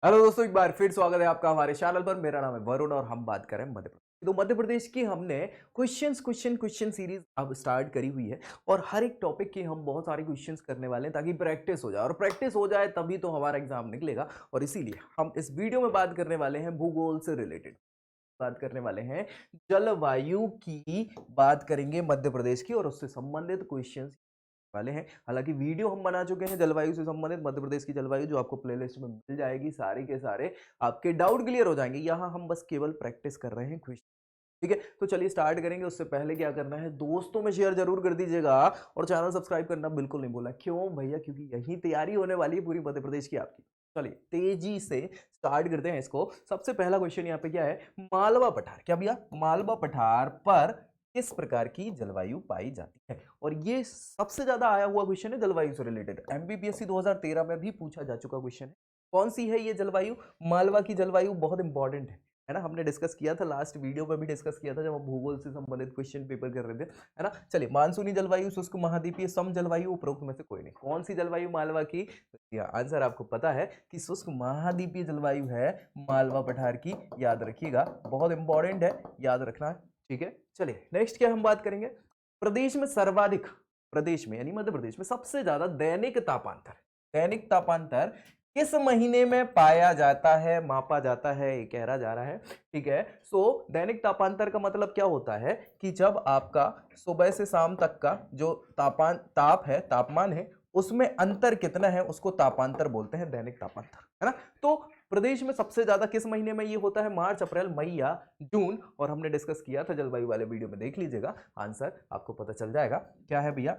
Hello दोस्तों, एक बार फिर स्वागत है आपका हमारे चैनल पर। मेरा नाम है वरुण और हम बात करें मध्य प्रदेश। तो मध्य प्रदेश की हमने क्वेश्चन सीरीज अब स्टार्ट करी हुई है और हर एक टॉपिक के हम बहुत सारे क्वेश्चंस करने वाले हैं ताकि प्रैक्टिस हो जाए, और प्रैक्टिस हो जाए तभी तो हमारा एग्जाम निकलेगा। और इसीलिए हम इस वीडियो में बात करने वाले हैं भूगोल से रिलेटेड, बात करने वाले हैं जलवायु की, बात करेंगे मध्य प्रदेश की और उससे संबंधित क्वेश्चन वाले हैं। हालांकि वीडियो हम बना चुके हैं जलवायु से संबंधित, मध्य प्रदेश की जलवायु, जो आपको प्लेलिस्ट में मिल जाएगी। सारे के सारे आपके डाउट क्लियर हो जाएंगे। यहाँ हम बस केवल प्रैक्टिस कर रहे हैं क्वेश्चन। ठीक है, तो चलिए स्टार्ट करेंगे। उससे पहले क्या करना है, दोस्तों में शेयर जरूर कर दीजिएगा और चैनल सब्सक्राइब करना बिल्कुल नहीं भूलना। क्यों भैया? क्योंकि यही तैयारी होने वाली है पूरी मध्य प्रदेश की आपकी। चलिए तेजी से स्टार्ट करते हैं इसको। सबसे पहला क्वेश्चन यहाँ पे क्या है, मालवा पठार। क्या भैया? मालवा पठार पर किस प्रकार की जलवायु पाई जाती है? और ये सबसे ज्यादा आया हुआ क्वेश्चन है जलवायु से रिलेटेड। एमपीपीएससी 2013 में भी पूछा जा चुका क्वेश्चन है। कौन सी है ये जलवायु? मालवा की जलवायु बहुत इंपॉर्टेंट है ना। हमने डिस्कस किया था, लास्ट वीडियो में भी डिस्कस किया था जब हम भूगोल से संबंधित क्वेश्चन पेपर कर रहे थे, है ना। चलिए, मानसूनी जलवायु, शुष्क महाद्वीपीय, सम जलवायु, उपरोक्त में से कोई नहीं। कौन सी जलवायु मालवा की? आंसर आपको पता है कि शुष्क महाद्वीपीय जलवायु है मालवा पठार की। याद रखिएगा, बहुत इंपॉर्टेंट है, याद रखना है। ठीक है, चलिए नेक्स्ट क्या हम बात करेंगे, प्रदेश में सर्वाधिक, प्रदेश में यानी मध्य प्रदेश में सबसे ज्यादा दैनिक तापांतर किस महीने में पाया जाता है, मापा जाता है, ये कह रहा जा रहा है। ठीक है, सो दैनिक तापांतर का मतलब क्या होता है कि जब आपका सुबह से शाम तक का जो तापमान है उसमें अंतर कितना है, उसको तापांतर बोलते हैं, दैनिक तापांतर, है ना। तो प्रदेश में सबसे ज्यादा किस महीने में ये होता है? मार्च, अप्रैल, मई या जून। और हमने डिस्कस किया था जलवायु वाले वीडियो में, देख लीजिएगा, आंसर आपको पता चल जाएगा। क्या है भैया?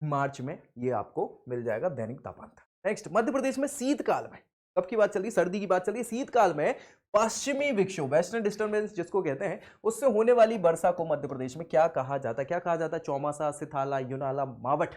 मार्च में ये आपको मिल जाएगा दैनिक तापमान। नेक्स्ट, मध्य प्रदेश में शीतकाल में, कब की बात चल रही है? सर्दी की बात चल रही है। शीतकाल में पश्चिमी विक्षोभ, वेस्टर्न डिस्टर्बेंस जिसको कहते हैं, उससे होने वाली वर्षा को मध्य प्रदेश में क्या कहा जाता है? क्या कहा जाता है? चौमासा, सिथाला, यूनाला, मावठ।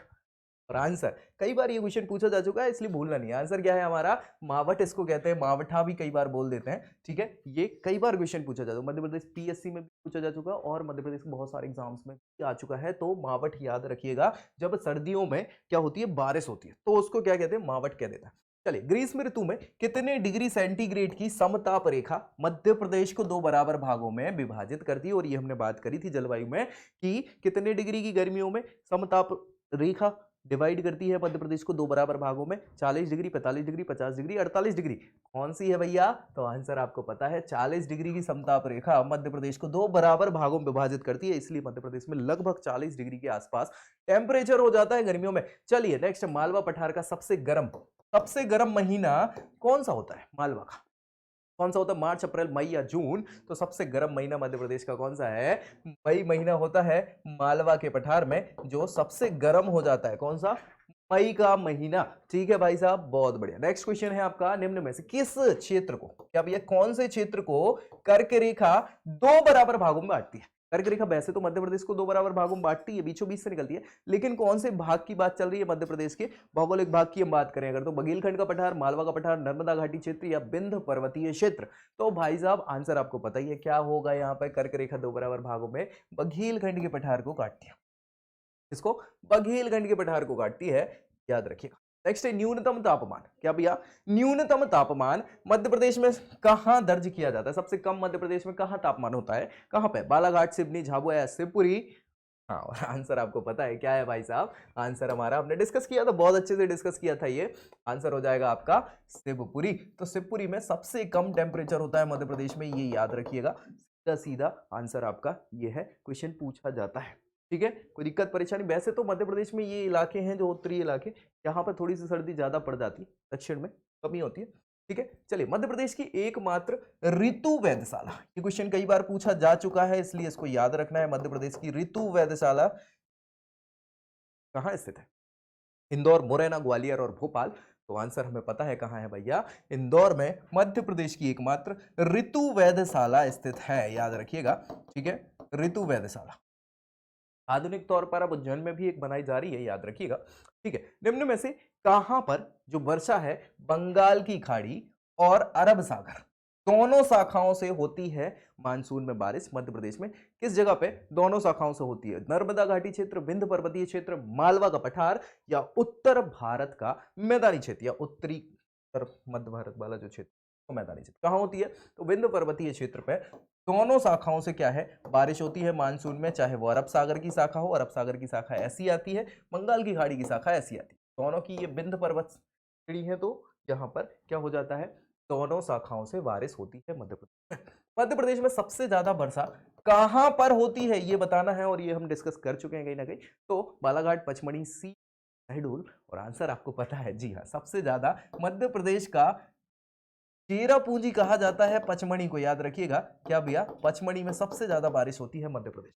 और आंसर, कई बार ये क्वेश्चन पूछा जा चुका है इसलिए भूलना नहीं। आंसर क्या है हमारा? मावठ इसको कहते हैं, मावठा भी कई बार बोल देते हैं। ठीक है, ये कई बार क्वेश्चन पूछा जा चुका, मध्य प्रदेश पीएससी में भी पूछा जा चुका और मध्य प्रदेश के बहुत सारे एग्जाम्स में भी आ चुका है। तो मावठ याद रखिएगा। जब सर्दियों में क्या होती है, बारिश होती है, तो उसको क्या कहते हैं? मावठ कह देता है। चलिए, ग्रीष्म ऋतु में कितने डिग्री सेंटीग्रेड की समताप रेखा मध्य प्रदेश को दो बराबर भागों में विभाजित करती है? और ये हमने बात करी थी जलवायु में कि कितने डिग्री की गर्मियों में समताप रेखा डिवाइड करती है मध्य प्रदेश को दो बराबर भागों में? 40 डिग्री, 45 डिग्री, 50 डिग्री, 48 डिग्री। कौन सी है भैया? तो आंसर आपको पता है, 40 डिग्री की समताप रेखा मध्य प्रदेश को दो बराबर भागों में विभाजित करती है, इसलिए मध्य प्रदेश में लगभग 40 डिग्री के आसपास टेम्परेचर हो जाता है गर्मियों में। चलिए नेक्स्ट, मालवा पठार का सबसे गर्म महीना कौन सा होता है मालवा का? कौन सा होता है? मार्च, अप्रैल, मई या जून? तो सबसे गर्म महीना मध्य प्रदेश का कौन सा है? मई महीना होता है मालवा के पठार में, जो सबसे गर्म हो जाता है। कौन सा? मई का महीना। ठीक है भाई साहब, बहुत बढ़िया। नेक्स्ट क्वेश्चन है आपका, निम्न में से किस क्षेत्र को, क्या भैया कौन से क्षेत्र को कर्क रेखा दो बराबर भागों में बांटती है? कर्क रेखा वैसे तो मध्य प्रदेश को दो बराबर भागों में बांटती है, बीचों बीच से निकलती है, लेकिन कौन से भाग की बात चल रही है मध्य प्रदेश के भौगोलिक भाग की हम बात करें अगर, तो बघेलखंड का पठार, मालवा का पठार, नर्मदा घाटी क्षेत्र या विंध्य पर्वतीय क्षेत्र? तो भाई साहब आंसर आपको पता ही है, क्या होगा यहाँ पे? कर्क रेखा दो बराबर भागों में बघेलखंड के पठार को काटती है। इसको बघेलखंड के पठार को काटती है, याद रखिएगा। नेक्स्ट है न्यूनतम तापमान। क्या भैया? न्यूनतम तापमान मध्य प्रदेश में कहां दर्ज किया जाता है? सबसे कम मध्य प्रदेश में कहां तापमान होता है? कहां पे? बालाघाट, सिवनी, झाबुआ या शिवपुरी? हाँ, और आंसर आपको पता है क्या है भाई साहब? आंसर हमारा हमने डिस्कस किया था, बहुत अच्छे से डिस्कस किया था। ये आंसर हो जाएगा आपका शिवपुरी। तो शिवपुरी में सबसे कम टेम्परेचर होता है मध्य प्रदेश में, ये याद रखिएगा। सीधा सीधा आंसर आपका ये है, क्वेश्चन पूछा जाता है। ठीक है, कोई दिक्कत परेशानी? वैसे तो मध्य प्रदेश में ये इलाके हैं जो उत्तरी इलाके, यहाँ पर थोड़ी सी सर्दी ज्यादा पड़ जाती है, दक्षिण में कमी होती है। ठीक है, चलिए, मध्य प्रदेश की एकमात्र ऋतु वेधशाला, ये क्वेश्चन कई बार पूछा जा चुका है इसलिए इसको याद रखना है। मध्य प्रदेश की ऋतु वेधशाला कहाँ स्थित है? इंदौर, मुरैना, ग्वालियर और भोपाल? तो आंसर हमें पता है कहां है भैया, इंदौर में मध्य प्रदेश की एकमात्र ऋतु वेधशाला स्थित है, याद रखिएगा। ठीक है, ऋतु वेधशाला आधुनिक तौर पर अब उज्जैन में भी एक बनाई जा रही है, याद रखिएगा। ठीक है, निम्न में से कहां पर जो वर्षा है बंगाल की खाड़ी और अरब सागर दोनों शाखाओं से होती है मानसून में बारिश? मध्य प्रदेश में किस जगह पे दोनों शाखाओं से होती है? नर्मदा घाटी क्षेत्र, विंध्य पर्वतीय क्षेत्र, मालवा का पठार या उत्तर भारत का मैदानी क्षेत्र या उत्तरी उत्तर मध्य भारत वाला जो क्षेत्र तो मैदानी क्षेत्र कहाँ होती है, तो विंध्य पर्वतीय क्षेत्र पे दोनों शाखाओं से क्या है, बारिश होती है मानसून में, चाहे वो अरब सागर की शाखा हो, अरब सागर की शाखा ऐसी आती है, बंगाल की खाड़ी की शाखा ऐसी आती है, दोनों की ये विंध्य पर्वत श्रेणी है, तो यहाँ पर क्या हो जाता है, दोनों शाखाओं से बारिश होती है मध्य प्रदेश में। मध्य प्रदेश में सबसे ज्यादा वर्षा कहां पर होती है ये बताना है, और ये हम डिस्कस कर चुके हैं कहीं ना कहीं, तो बालाघाट, पचमढ़ी, सी, शहडोल, और आंसर आपको पता है, जी हाँ, सबसे ज्यादा मध्य प्रदेश का चेरापूंजी कहा जाता है पचमढ़ी को, याद रखिएगा क्या भैया, पचमढ़ी में सबसे ज्यादा बारिश होती है मध्य प्रदेश,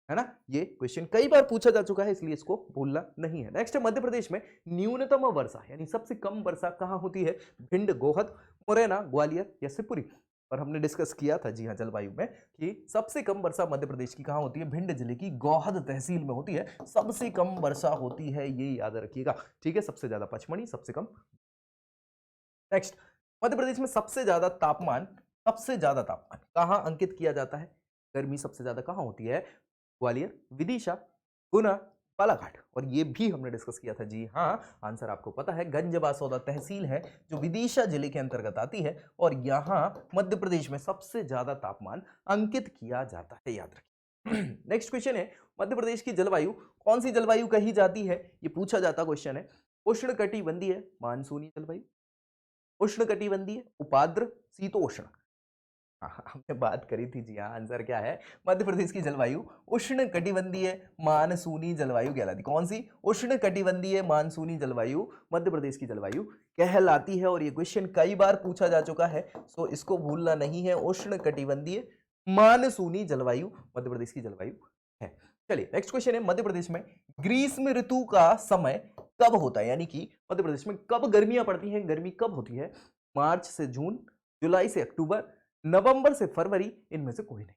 है ना। ये क्वेश्चन कई बार पूछा जा चुका है, इसलिए इसको भूलना नहीं है। नेक्स्ट है मध्य प्रदेश में न्यूनतम वर्षा यानी सबसे कम वर्षा कहां होती है, भिंड, गोहद, मुरैना, ग्वालियर या शिवपुरी। और हमने डिस्कस किया था, जी हाँ, जलवायु में, कि सबसे कम वर्षा मध्य प्रदेश की कहां होती है, भिंड जिले की गोहद तहसील में होती है, सबसे कम वर्षा होती है, ये याद रखिएगा, ठीक है। सबसे ज्यादा पचमढ़ी, सबसे कम। नेक्स्ट, मध्य प्रदेश में सबसे ज्यादा तापमान कहां अंकित किया जाता है, गर्मी सबसे ज्यादा कहां होती है, ग्वालियर, विदिशा, गुना, बालाघाट। और ये भी हमने डिस्कस किया था, जी हाँ, आंसर आपको पता है, गंजबासौदा तहसील है जो विदिशा जिले के अंतर्गत आती है, और यहां मध्य प्रदेश में सबसे ज्यादा तापमान अंकित किया जाता है, याद रखिए। नेक्स्ट क्वेश्चन है, मध्य प्रदेश की जलवायु कौन सी जलवायु कही जाती है, ये पूछा जाता क्वेश्चन है, उष्णकटिबंधीय मानसूनी जलवायु, उष्णकटिबंधीय, उपाद्र, शीतोष्ण। हाँ, हमने बात करी थी, जी हाँ, आंसर क्या है, मध्य प्रदेश की जलवायु उष्णकटिबंधीय मानसूनी जलवायु कहलाती, कौन सी, उष्णकटिबंधीय मानसूनी जलवायु मध्य प्रदेश की जलवायु कहलाती है। और ये क्वेश्चन कई बार पूछा जा चुका है, सो इसको भूलना नहीं है, उष्णकटिबंधीय मानसूनी जलवायु मध्य प्रदेश की जलवायु है। चलिए नेक्स्ट क्वेश्चन है, मध्य प्रदेश में ग्रीष्म ऋतु का समय कब होता है, यानी कि मध्य प्रदेश में कब गर्मियां पड़ती हैं, गर्मी कब होती है, मार्च से जून, जुलाई से अक्टूबर, नवंबर से फरवरी, इनमें से कोई नहीं।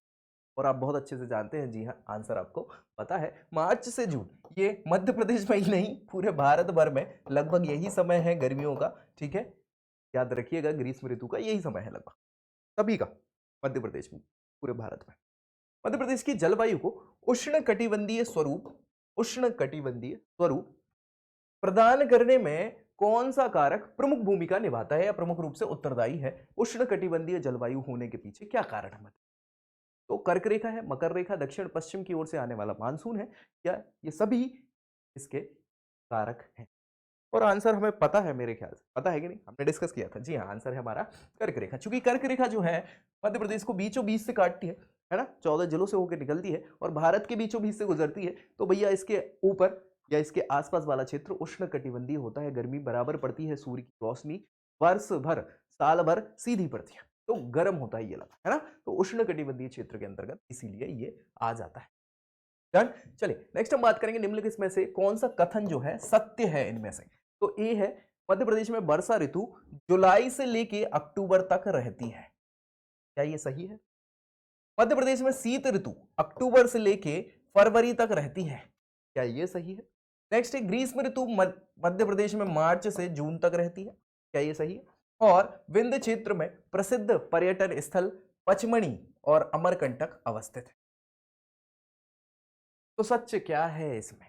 और आप बहुत अच्छे से जानते हैं, जी हाँ, आंसर आपको पता है, मार्च से जून, ये मध्य प्रदेश में ही नहीं पूरे भारत भर में लगभग यही समय है गर्मियों का, ठीक है, याद रखिएगा, ग्रीष्म ऋतु का यही समय है लगभग सभी का मध्य प्रदेश में, पूरे भारत में। मध्य प्रदेश की जलवायु को उष्णकटिबंधीय स्वरूप प्रदान करने में कौन सा कारक प्रमुख भूमिका निभाता है या प्रमुख रूप से उत्तरदायी है, उष्णकटिबंधीय जलवायु होने के पीछे क्या कारण है, तो कर्क रेखा है, मकर रेखा, दक्षिण पश्चिम की ओर से आने वाला मानसून है, या ये सभी इसके कारक हैं। और आंसर हमें पता है, मेरे ख्याल से पता है कि नहीं, हमने डिस्कस किया था, जी हाँ, आंसर है हमारा कर्क रेखा। चूंकि कर्क रेखा जो है मध्य प्रदेश को बीचों बीच से काटती है ना, 14 जिलों से होकर निकलती है और भारत के बीचों बीच से गुजरती है, तो भैया इसके ऊपर या इसके आसपास वाला क्षेत्र उष्ण कटिबंधीय होता है, गर्मी बराबर पड़ती है, सूर्य की रोशनी वर्ष भर साल भर सीधी पड़ती है, तो गर्म होता है ये लगा, है ना, तो उष्ण कटिबंधीय क्षेत्र के अंतर्गत इसीलिए ये आ जाता है। डन। चलिए नेक्स्ट हम बात करेंगे निम्नलिखित में से कौन सा कथन जो है सत्य है इनमें से, तो ए है, मध्य प्रदेश में वर्षा ऋतु जुलाई से लेके अक्टूबर तक रहती है, क्या ये सही है। मध्य प्रदेश में शीत ऋतु अक्टूबर से लेके फरवरी तक रहती है, क्या ये सही है। नेक्स्ट है, ग्रीष्म ऋतु मध्य प्रदेश में मार्च से जून तक रहती है, क्या ये सही है। और विंध्य क्षेत्र में प्रसिद्ध पर्यटन स्थल पचमणी और अमरकंटक अवस्थित है, तो सच क्या है इसमें,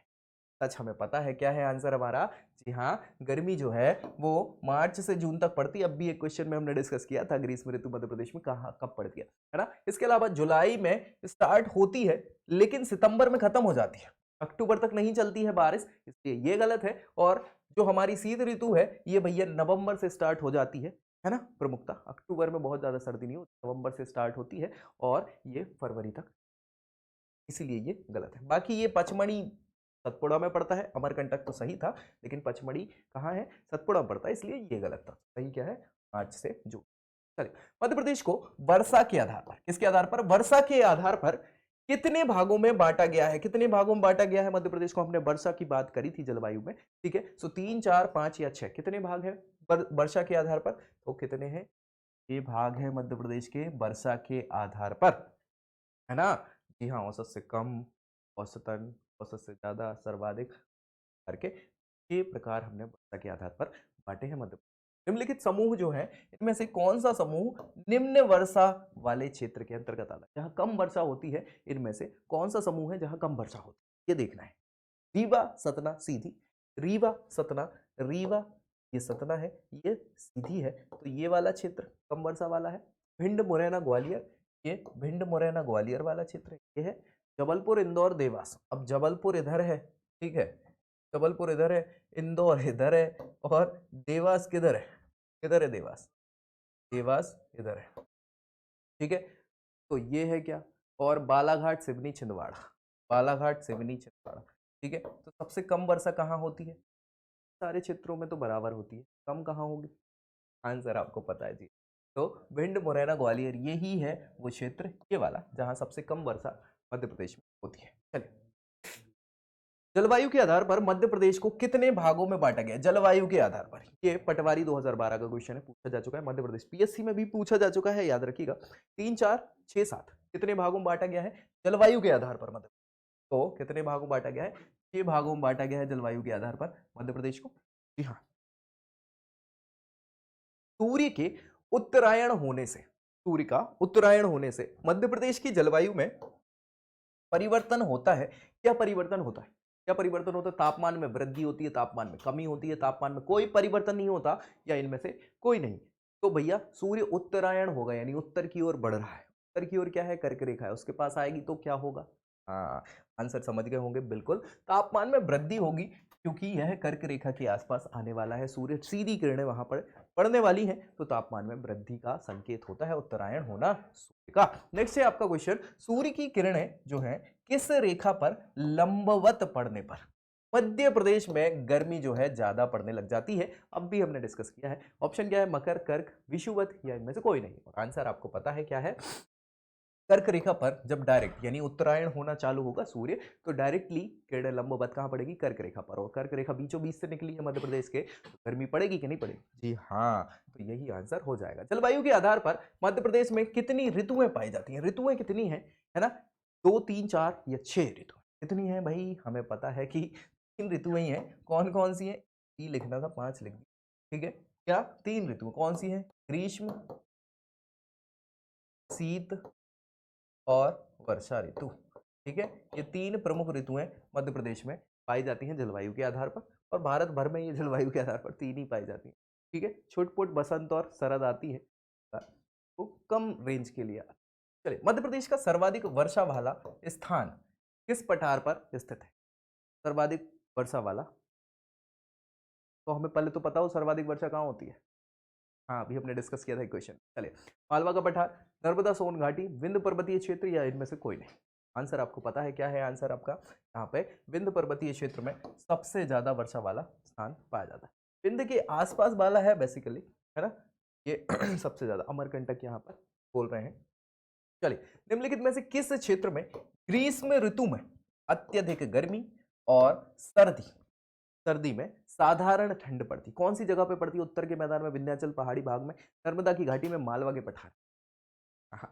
सच हमें पता है क्या है आंसर हमारा, जी हाँ, गर्मी जो है वो मार्च से जून तक पड़ती है, अब भी एक क्वेश्चन में हमने डिस्कस किया था, ग्रीष्म ऋतु मध्य प्रदेश में कहाँ कब पड़ती है ना। इसके अलावा जुलाई में स्टार्ट होती है लेकिन सितंबर में खत्म हो जाती है, अक्टूबर तक नहीं चलती है बारिश, इसलिए ये गलत है। और जो हमारी शीत ऋतु है ये भैया नवंबर से स्टार्ट हो जाती है ना, प्रमुखता अक्टूबर में बहुत ज्यादा सर्दी नहीं होती, नवंबर से स्टार्ट होती है और ये फरवरी तक, इसीलिए ये गलत है। बाकी ये पचमढ़ी सतपुड़ा में पड़ता है, अमरकंटक तो सही था, लेकिन पचमढ़ी कहाँ है, सतपुड़ा में पड़ता है, इसलिए ये गलत था। सही क्या है, मार्च से जून। चलिए, मध्य प्रदेश को वर्षा के आधार पर, किसके आधार पर, वर्षा के आधार पर कितने भागों में बांटा गया है, कितने भागों में बांटा गया है मध्य प्रदेश को, हमने वर्षा की बात करी थी जलवायु में, ठीक है। सो 3, 4, 5 या 6 कितने भाग है वर्षा के आधार पर, तो कितने हैं, ये भाग है मध्य प्रदेश के वर्षा के आधार पर, है ना। जी हाँ, औसत से कम, औसतन, औसत से ज्यादा, सर्वाधिक करके ये प्रकार हमने वर्षा के आधार पर बांटे हैं मध्य प्रदेश। निम्नलिखित समूह जो है इनमें से कौन सा समूह निम्न वर्षा वाले क्षेत्र के अंतर्गत आता है, जहां कम वर्षा होती है, इनमें से कौन सा समूह है जहां कम वर्षा होती है, ये देखना है। रीवा, सतना, सीधी, रीवा, सतना, रीवा, ये सतना है, ये सीधी है, तो ये वाला क्षेत्र कम वर्षा वाला है। भिंड मुरैना ग्वालियर, ये भिंड मुरैना ग्वालियर वाला क्षेत्र है। ये है जबलपुर इंदौर देवास। अब जबलपुर इधर है, ठीक है, जबलपुर इधर है, इंदौर इधर है, और देवास किधर है, किधर है देवास, देवास इधर है, ठीक है। तो ये है क्या, और बालाघाट सिवनी छिंदवाड़ा, बालाघाट सिवनी छिंदवाड़ा, ठीक है। तो सबसे कम वर्षा कहाँ होती है, सारे क्षेत्रों में तो बराबर होती है, कम कहाँ होगी, आंसर आपको पता है जी। तो भिंड मुरैना ग्वालियर यही है वो क्षेत्र, ये वाला, जहां सबसे कम वर्षा मध्य प्रदेश में होती है। चलिए, जलवायु के आधार पर मध्य प्रदेश को कितने भागों में बांटा गया है? जलवायु के आधार पर, ये पटवारी 2012 का क्वेश्चन है, पूछा जा चुका है मध्य प्रदेश, पीएससी में भी पूछा जा चुका है, याद रखिएगा। 3 4 6 7 कितने भागों में बांटा गया है जलवायु के आधार पर मध्य, तो कितने भागों में बांटा गया है, 6 भागों में बांटा गया है जलवायु के आधार पर मध्य प्रदेश को। जी हाँ, सूर्य के उत्तरायण होने से, सूर्य का उत्तरायण होने से मध्य प्रदेश की जलवायु में परिवर्तन होता है। क्या परिवर्तन होता है, क्या परिवर्तन होता है? तापमान में वृद्धि होती है, तापमान में कमी होती है, तापमान में कोई परिवर्तन नहीं होता, या इनमें से कोई नहीं। तो भैया सूर्य उत्तरायण होगा, यानी उत्तर की ओर बढ़ रहा है। उत्तर की ओर क्या है, कर्क रेखा है, उसके पास आएगी तो क्या होगा, हाँ आंसर समझ गए होंगे, बिल्कुल तापमान में वृद्धि होगी, क्योंकि यह कर्क रेखा के आसपास आने वाला है सूर्य, सीधी किरणें वहां पर पड़ने वाली हैं, तो तापमान में वृद्धि का संकेत होता है उत्तरायण होना सूर्य का। नेक्स्ट है आपका क्वेश्चन, सूर्य की किरणें जो हैं किस रेखा पर लंबवत पड़ने पर मध्य प्रदेश में गर्मी जो है ज्यादा पड़ने लग जाती है? अब भी हमने डिस्कस किया है। ऑप्शन क्या है, मकर, कर्क, विषुवत, या इनमें से कोई नहीं। और आंसर आपको पता है क्या है, कर्क रेखा पर जब डायरेक्ट यानी उत्तरायण होना चालू होगा सूर्य, तो डायरेक्टली किरण लंबवत कहां पड़ेगी, कर्क रेखा पर, और कर्क रेखा बीचों बीच से निकली है मध्य प्रदेश के, तो गर्मी पड़ेगी कि नहीं पड़ेगी? जी हाँ, तो यही आंसर हो जाएगा। जलवायु के आधार पर मध्य प्रदेश में कितनी ऋतुएं पाई जाती हैं? ऋतुएं कितनी हैं, है ना, 2 3 4 या 6 ऋतु कितनी है भाई? हमें पता है कि 3 ऋतुएं ही हैं। कौन कौन सी है, 3 लिखना था, 5 लिख दी, ठीक है। क्या 3 ऋतु कौन सी है, ग्रीष्म, शीत और वर्षा ऋतु, ठीक है। ये 3 प्रमुख ऋतुएं मध्य प्रदेश में पाई जाती हैं जलवायु के आधार पर, और भारत भर में ये जलवायु के आधार पर 3 ही पाई जाती हैं, ठीक है। छुटपुट बसंत और शरद आती है, तो कम रेंज के लिए। चलिए, मध्य प्रदेश का सर्वाधिक वर्षा वाला स्थान किस पठार पर स्थित है? सर्वाधिक वर्षा वाला, तो हमें पहले तो पता हो सर्वाधिक वर्षा कहाँ होती है। हाँ, अभी हमने डिस्कस किया था क्वेश्चन। चलिए, मालवा का पठार, नर्मदा सोन घाटी, विंध्य पर्वतीय क्षेत्र, या इनमें से कोई नहीं। आंसर आपको पता है क्या है, आंसर आपका यहाँ पे विंध्य पर्वतीय क्षेत्र में सबसे ज्यादा वर्षा वाला स्थान पाया जाता है। विंध्य के आसपास वाला है बेसिकली, है ना, ये सबसे ज्यादा अमरकंटक यहाँ पर बोल रहे हैं। चलिए, निम्नलिखित में से किस क्षेत्र में ग्रीष्म ऋतु में अत्यधिक गर्मी और सर्दी, सर्दी में साधारण ठंड पड़ती, कौन सी जगह पे पड़ती है? उत्तर के मैदान में, विंध्याचल पहाड़ी भाग में, नर्मदा की घाटी में, मालवा के पठार।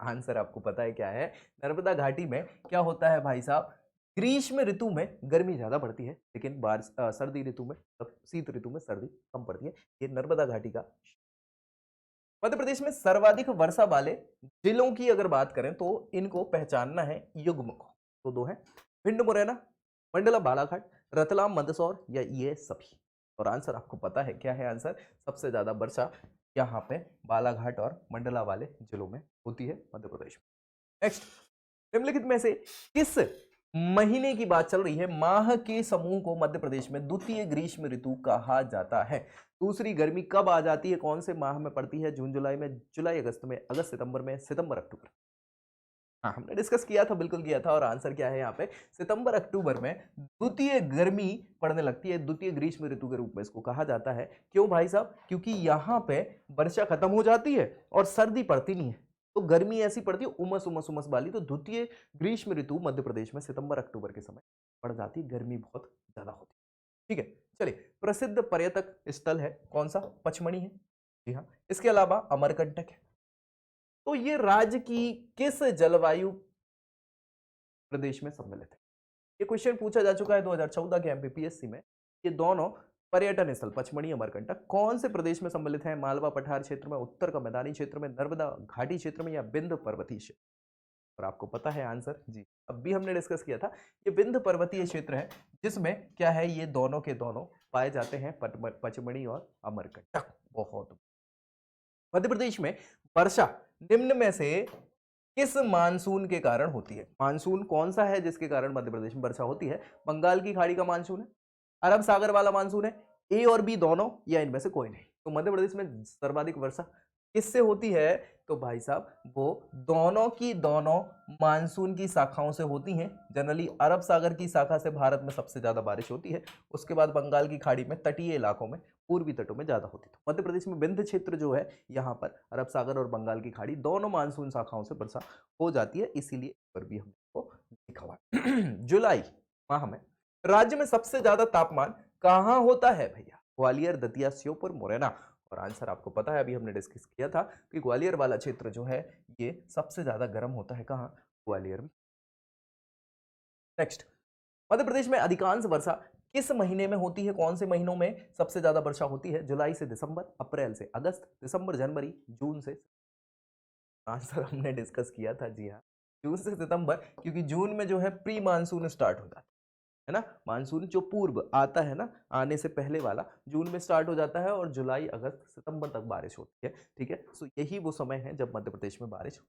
आंसर आपको पता है क्या है, नर्मदा घाटी में क्या होता है भाई साहब, ग्रीष्म ऋतु में गर्मी ज्यादा पड़ती है, लेकिन सर्दी ऋतु में, शीत ऋतु में सर्दी कम पड़ती है। ये नर्मदा घाटी का। मध्य प्रदेश में सर्वाधिक वर्षा वाले जिलों की अगर बात करें तो इनको पहचानना है युग्म को, तो 2 है, भिंड मुरैना, मंडला बालाघाट, रतलाम मंदसौर, या ये सभी। और आंसर आपको पता है क्या है, आंसर सबसे ज्यादा वर्षा यहाँ पे बालाघाट और मंडला वाले जिलों में होती है मध्य प्रदेश में। नेक्स्ट, निम्नलिखित में से किस महीने की बात चल रही है, माह के समूह को मध्य प्रदेश में द्वितीय ग्रीष्म ऋतु कहा जाता है? दूसरी गर्मी कब आ जाती है, कौन से माह में पड़ती है? जून जुलाई में, जुलाई अगस्त में, अगस्त सितंबर में, सितंबर अक्टूबर? हाँ, हमने डिस्कस किया था, बिल्कुल किया था। और आंसर क्या है यहाँ पे, सितंबर अक्टूबर में द्वितीय गर्मी पड़ने लगती है, द्वितीय ग्रीष्म ऋतु के रूप में इसको कहा जाता है। क्यों भाई साहब? क्योंकि यहाँ पे वर्षा खत्म हो जाती है और सर्दी पड़ती नहीं है, तो गर्मी ऐसी पड़ती है उमस उमस उमस वाली, तो द्वितीय ग्रीष्म ऋतु मध्य प्रदेश में सितंबर अक्टूबर के समय पड़ जाती है, गर्मी बहुत ज्यादा होती है, ठीक है। चलिए, प्रसिद्ध पर्यटक स्थल है कौन सा? पचमणी है, जी हाँ। इसके अलावा अमरकंटक है। तो ये राज्य की किस जलवायु प्रदेश में सम्मिलित है? ये क्वेश्चन पूछा जा चुका है 2014 के एमपीपीएससी में। ये दोनों पर्यटन स्थल पचमणी अमरकंटक कौन से प्रदेश में सम्मिलित है? मालवा पठार क्षेत्र में, उत्तर का मैदानी क्षेत्र में, नर्मदा घाटी क्षेत्र में, या विंध्य पर्वतीय क्षेत्र? और आपको पता है आंसर जी, अब भी हमने डिस्कस किया था, ये विंध्य पर्वतीय क्षेत्र है जिसमें क्या है, ये दोनों के दोनों पाए जाते हैं, पचमढ़ी और अमरकंटक। बहुत मध्य प्रदेश में वर्षा निम्न में से किस मानसून के कारण होती है? मानसून कौन सा है जिसके कारण मध्य प्रदेश में वर्षा होती है? बंगाल की खाड़ी का मानसून है, अरब सागर वाला मानसून है, ए और बी दोनों, या इनमें से कोई नहीं? तो मध्य प्रदेश में सर्वाधिक वर्षा किससे होती है? तो भाई साहब वो दोनों की दोनों मानसून की शाखाओं से होती हैं। जनरली अरब सागर की शाखा से भारत में सबसे ज्यादा बारिश होती है, उसके बाद बंगाल की खाड़ी में, तटीय इलाकों में, पूर्वी तटों में ज्यादा होती है। तो मध्य प्रदेश में विंध्य क्षेत्र जो है, यहाँ पर अरब सागर और बंगाल की खाड़ी दोनों मानसून शाखाओं से वर्षा हो जाती है, इसीलिए पर भी हमको लिखा हुआ है। जुलाई माह में राज्य में सबसे ज्यादा तापमान कहां होता है भैया? ग्वालियर, दतिया, श्योपुर, मुरैना। और आंसर आपको पता है, अभी हमने डिस्कस किया था कि ग्वालियर वाला क्षेत्र जो है ये सबसे ज्यादा गर्म होता है, कहां? ग्वालियर में। नेक्स्ट, मध्य प्रदेश में अधिकांश वर्षा किस महीने में होती है? कौन से महीनों में सबसे ज्यादा वर्षा होती है? जुलाई से दिसंबर, अप्रैल से अगस्त, दिसंबर जनवरी, जून से। आंसर हमने डिस्कस किया था, जी हाँ, जून से सितंबर, क्योंकि जून में जो है प्री मानसून स्टार्ट हो जाता है ना, मानसून जो पूर्व आता है ना, आने से पहले वाला जून में स्टार्ट हो जाता है और जुलाई, अगस्त, सितंबर तक बारिश होती है। ठीक है, सो यही वो समय है जब मध्य प्रदेश में बारिश।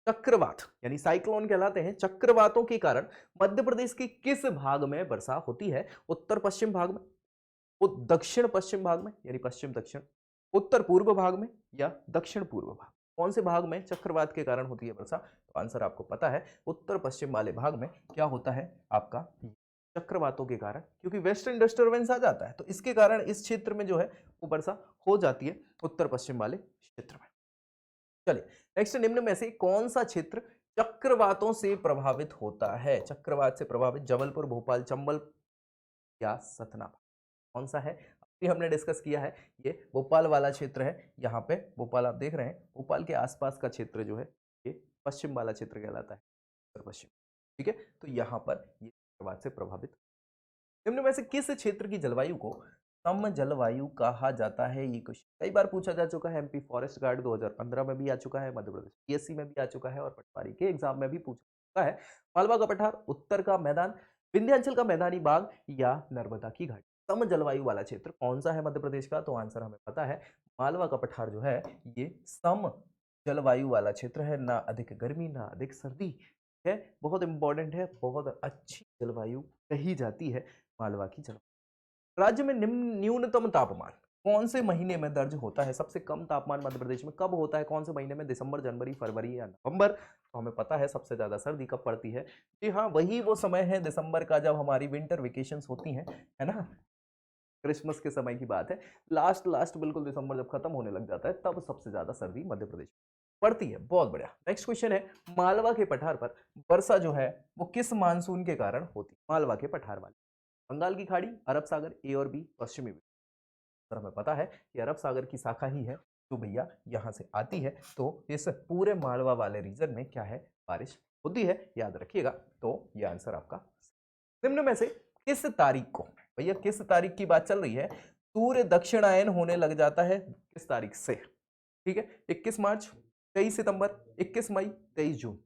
चक्रवात यानी साइक्लोन कहलाते हैं। चक्रवातों के कारण मध्य प्रदेश के किस भाग में वर्षा होती है? उत्तर पश्चिम भाग में, दक्षिण पश्चिम भाग में यानी पश्चिम दक्षिण, उत्तर पूर्व भाग में, या दक्षिण पूर्व भाग? कौन से भाग में चक्रवात के कारण होती है वर्षा? तो आंसर आपको पता है, उत्तर पश्चिम वाले भाग में क्या होता है आपका, चक्रवातों के कारण, क्योंकि वेस्टर्न डिस्टर्बेंस आ जाता है, तो इसके कारण इस क्षेत्र में जो है वो वर्षा हो जाती है, उत्तर पश्चिम वाले क्षेत्र में। चलिए नेक्स्ट, निम्न में से कौन सा क्षेत्र चक्रवातों से प्रभावित होता है? चक्रवात से प्रभावित जबलपुर, भोपाल, चंबल या सतना? कौन सा है? अभी हमने डिस्कस किया है, ये भोपाल वाला क्षेत्र है। यहाँ पे भोपाल आप देख रहे हैं, भोपाल के आसपास का क्षेत्र जो है ये पश्चिम वाला क्षेत्र कहलाता है, उत्तर पश्चिम। ठीक है, तो यहाँ पर ये चक्रवात से प्रभावित। निम्न में से किस क्षेत्र की जलवायु को सम जलवायु कहा जाता है? ये क्वेश्चन कई बार पूछा जा चुका है, एमपी फॉरेस्ट गार्ड 2015 में भी आ चुका है, मध्य प्रदेश पीएससी में भी आ चुका है, और पटवारी के एग्जाम में भी पूछा चुका है। मालवा का पठार, उत्तर का मैदान, विंध्याचल का मैदानी भाग, या नर्मदा की घाटी? सम जलवायु वाला क्षेत्र कौन सा है मध्य प्रदेश का? तो आंसर हमें पता है, मालवा का पठार जो है ये सम जलवायु वाला क्षेत्र है, ना अधिक गर्मी ना अधिक सर्दी है, बहुत इंपॉर्टेंट है, बहुत अच्छी जलवायु कही जाती है मालवा की जलवायु। राज्य में न्यूनतम तापमान कौन से महीने में दर्ज होता है? सबसे कम तापमान मध्य प्रदेश में कब होता है? कौन से महीने में? दिसंबर, जनवरी, फरवरी या नवंबर? तो हमें पता है सबसे ज्यादा सर्दी कब पड़ती है। जी हाँ, वही वो समय है दिसंबर का जब हमारी विंटर वेकेशंस होती हैं, है ना, क्रिसमस के समय की बात है, लास्ट लास्ट बिल्कुल दिसंबर जब खत्म होने लग जाता है, तब सबसे ज्यादा सर्दी मध्य प्रदेश में पड़ती है। बहुत बढ़िया। नेक्स्ट क्वेश्चन है, मालवा के पठार पर वर्षा जो है वो किस मानसून के कारण होती है? मालवा के पठार वाले, बंगाल की खाड़ी, अरब सागर, ए और बी पश्चिमी विदर्भ? सर हमें पता है कि अरब सागर की शाखा ही है जो भैया यहाँ से आती है, तो इस पूरे मालवा वाले रीजन में क्या है, बारिश होती है, याद रखिएगा। तो ये आंसर आपका। निम्न में से किस तारीख को, भैया किस तारीख की बात चल रही है, सूर्य दक्षिणायन होने लग जाता है? किस तारीख से? ठीक है, 21 मार्च, 23 सितंबर, 21 मई, 23 जून।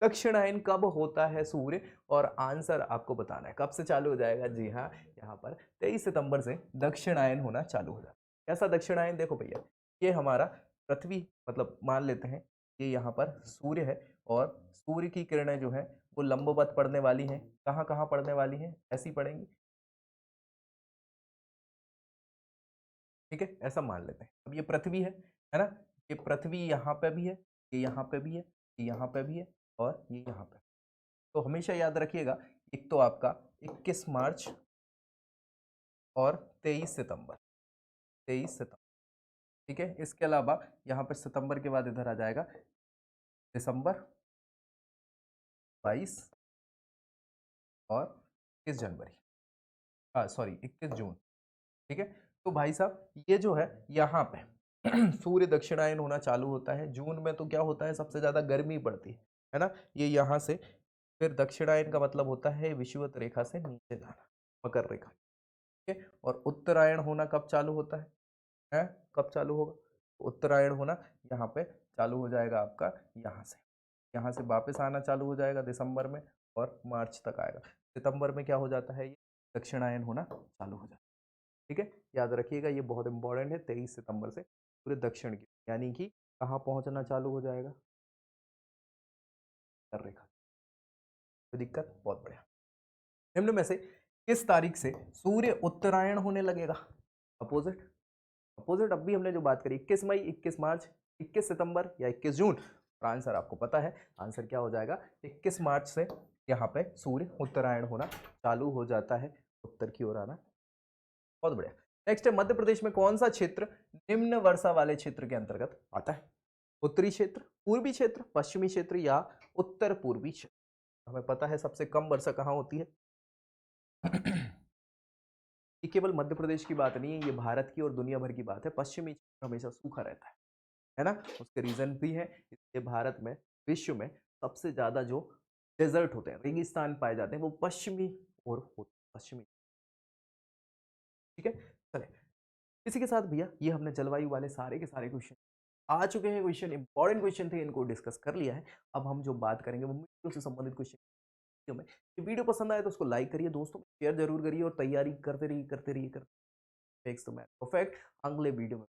दक्षिणायन कब होता है सूर्य? और आंसर आपको बताना है, कब से चालू हो जाएगा? जी हाँ, यहाँ पर 23 सितंबर से दक्षिणायन होना चालू हो जाता है। कैसा दक्षिणायन? देखो भैया, ये हमारा पृथ्वी, मतलब मान लेते हैं ये यहाँ पर सूर्य है, और सूर्य की किरणें जो है वो लंबवत पड़ने वाली हैं। कहाँ कहाँ पड़ने वाली हैं? ऐसी पड़ेंगी। ठीक है, ऐसा मान लेते हैं। अब ये पृथ्वी है ना, ये पृथ्वी यहाँ पे भी है, ये यहाँ पे भी है, ये यहाँ पे भी है, और ये यहाँ पे। तो हमेशा याद रखिएगा, एक तो आपका 21 मार्च और 23 सितंबर, 23 सितंबर। ठीक है, इसके अलावा यहाँ पर सितंबर के बाद इधर आ जाएगा दिसंबर, 22 और 21 जनवरी, हाँ सॉरी 21 जून। ठीक है, तो भाई साहब ये जो है यहाँ पे सूर्य दक्षिणायन होना चालू होता है जून में। तो क्या होता है, सबसे ज्यादा गर्मी पड़ती है ना, ये यहाँ से, फिर दक्षिणायन का मतलब होता है विषुवत रेखा से नीचे जाना, मकर रेखा। ठीक है, और उत्तरायण होना कब चालू होता है? कब चालू होगा उत्तरायण होना? यहाँ पे चालू हो जाएगा आपका यहाँ से, यहाँ से वापस आना चालू हो जाएगा दिसंबर में और मार्च तक आएगा। सितंबर में क्या हो जाता है, ये दक्षिणायन होना चालू हो जाता है। ठीक है, याद रखिएगा ये बहुत इंपॉर्टेंट है। 23 सितंबर से पूरे दक्षिण की, यानी कि कहाँ पहुंचना चालू हो जाएगा, उत्तर रेखा। कोई दिक्कत? बहुत बढ़िया। निम्न में से किस तारीख से सूर्य उत्तरायण होने लगेगा? Opposite, opposite. अब भी हमने जो बात करी 21 मई, 21 मार्च, 21 सितंबर या 21 जून, और आंसर आपको पता है, आंसर क्या हो जाएगा, 21 मार्च से यहाँ पे सूर्य उत्तरायण होना चालू हो जाता है, उत्तर की ओर आना। बहुत बढ़िया। नेक्स्ट है, मध्य प्रदेश में कौन सा क्षेत्र निम्न वर्षा वाले क्षेत्र के अंतर्गत आता है? उत्तरी क्षेत्र, पूर्वी क्षेत्र, पश्चिमी क्षेत्र या उत्तर पूर्वी क्षेत्र? हमें पता है सबसे कम वर्षा कहाँ होती है। ये केवल मध्य प्रदेश की बात नहीं है, ये भारत की और दुनिया भर की बात है। पश्चिमी क्षेत्र हमेशा सूखा रहता है ना। उसके रीजन भी है, इसलिए भारत में, विश्व में सबसे ज्यादा जो डेजर्ट होते हैं, रेगिस्तान पाए जाते हैं, वो पश्चिमी और होते हैं, पश्चिमी। ठीक है, चले इसी के साथ भैया ये हमने जलवायु वाले सारे के सारे क्वेश्चन आ चुके हैं। क्वेश्चन इंपॉर्टेंट क्वेश्चन थे, इनको डिस्कस कर लिया है। अब हम जो बात करेंगे वो मिट्टियों से संबंधित क्वेश्चन में। ये वीडियो पसंद आए तो उसको लाइक करिए, दोस्तों शेयर जरूर करिए, और तैयारी करते रहिए करते रहिए करते। परफेक्ट। अगले वीडियो में